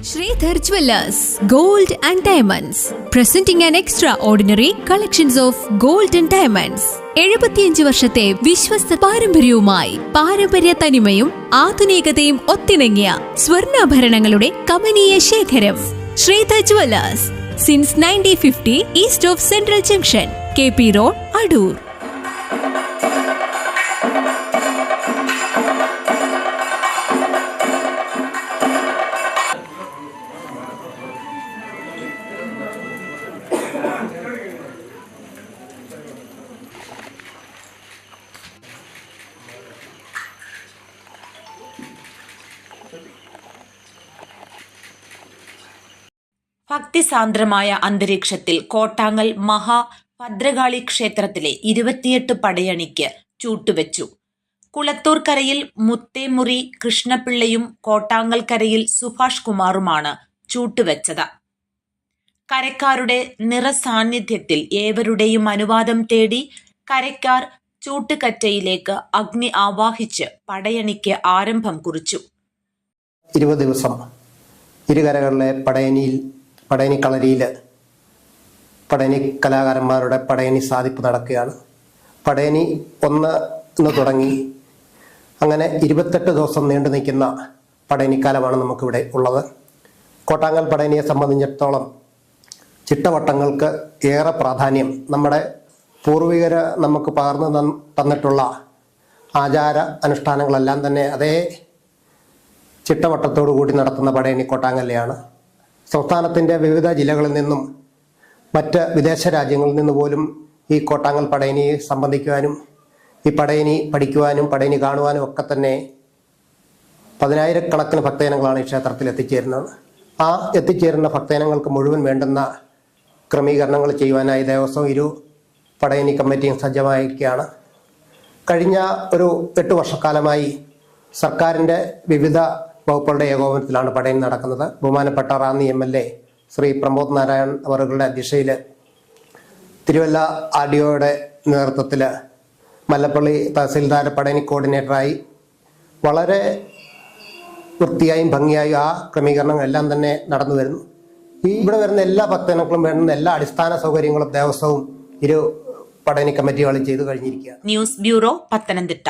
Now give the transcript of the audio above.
Sridhar Jewellers, Gold and Diamonds, presenting an extraordinary collections of gold and diamonds. 75 വർഷത്തെ വിശ്വസ്ത പാരമ്പര്യവുമായി പാരമ്പര്യ തനിമയും ആധുനികതയും ഒത്തിണങ്ങിയ സ്വർണ്ണാഭരണങ്ങളുടെ കമനീയ ശേഖരം. Sridhar Jewellers, since 1950, east of Central Junction, KP Road, Adur. ഭക്തിസാന്ദ്രമായ അന്തരീക്ഷത്തിൽ കോട്ടാങ്ങൽ മഹാഭദ്രകാളി ക്ഷേത്രത്തിലെ 28 പടയണിക്ക് ചൂട്ടുവെച്ചു. കുളത്തൂർക്കരയിൽ മുത്തേമുറി കൃഷ്ണപിള്ളയും കോട്ടാങ്ങൽക്കരയിൽ സുഭാഷ് കുമാറുമാണ് ചൂട്ടുവെച്ചത്. കരക്കാരുടെ നിറസാന്നിധ്യത്തിൽ ഏവരുടെയും അനുവാദം തേടി കരക്കാർ ചൂട്ടുകറ്റയിലേക്ക് അഗ്നി ആവാഹിച്ച് പടയണിക്ക് ആരംഭം കുറിച്ചു. 20 ദിവസം ഇരുകരകളിലെ പടയണി കളരിയിൽ പടയണി കലാകാരന്മാരുടെ പടയണി സാധിപ്പ് നടക്കുകയാണ്. പടയണി 1 തുടങ്ങി അങ്ങനെ 28 ദിവസം നീണ്ടു നിൽക്കുന്ന പടയണിക്കാലമാണ് നമുക്കിവിടെ ഉള്ളത്. കോട്ടാങ്ങൽ പടയണിയെ സംബന്ധിച്ചിടത്തോളം ചിട്ടവട്ടങ്ങൾക്ക് ഏറെ പ്രാധാന്യം. നമ്മുടെ പൂർവികർ നമുക്ക് പകർന്നു തന്നിട്ടുള്ള ആചാര അനുഷ്ഠാനങ്ങളെല്ലാം തന്നെ അതേ ചിട്ടവട്ടത്തോടു കൂടി നടത്തുന്ന പടയണി കോട്ടാങ്ങലിലെയാണ്. സംസ്ഥാനത്തിൻ്റെ വിവിധ ജില്ലകളിൽ നിന്നും മറ്റ് വിദേശ രാജ്യങ്ങളിൽ നിന്ന് പോലും ഈ കോട്ടാങ്ങൽ പടയണിയെ സംബന്ധിക്കുവാനും ഈ പടയണി പഠിക്കുവാനും പടയണി കാണുവാനും ഒക്കെ തന്നെ 10,000-കണക്കിന് ഭക്തജനങ്ങളാണ് ഈ ക്ഷേത്രത്തിൽ എത്തിച്ചേരുന്നത്. ആ എത്തിച്ചേരുന്ന ഭക്തജനങ്ങൾക്ക് മുഴുവൻ വേണ്ടുന്ന ക്രമീകരണങ്ങൾ ചെയ്യുവാനായി ദേവസ്വം പടയണി കമ്മിറ്റിയും സജ്ജമായിരിക്കുകയാണ്. കഴിഞ്ഞ ഒരു 8 വർഷക്കാലമായി സർക്കാരിൻ്റെ വിവിധ വകുപ്പുകളുടെ ഏകോപനത്തിലാണ് പടയണി നടക്കുന്നത്. ബഹുമാനപ്പെട്ട റാന്നി MLA ശ്രീ പ്രമോദ് നാരായൺ അവരുടെ അധ്യക്ഷതയിൽ തിരുവല്ല RDOയുടെ നേതൃത്വത്തിൽ മല്ലപ്പള്ളി തഹസിൽദാർ പടയണി കോർഡിനേറ്ററായി വളരെ വൃത്തിയായും ഭംഗിയായും ആ ക്രമീകരണങ്ങളെല്ലാം തന്നെ നടന്നു വരുന്നു. ഇവിടെ വരുന്ന എല്ലാ ഭക്തജനങ്ങളും വേണ്ടുന്ന എല്ലാ അടിസ്ഥാന സൗകര്യങ്ങളും ദേവസ്വവും പടയണി കമ്മിറ്റികളും ചെയ്തു കഴിഞ്ഞിരിക്കുകയാണ്. News bureau, Pathanamthitta.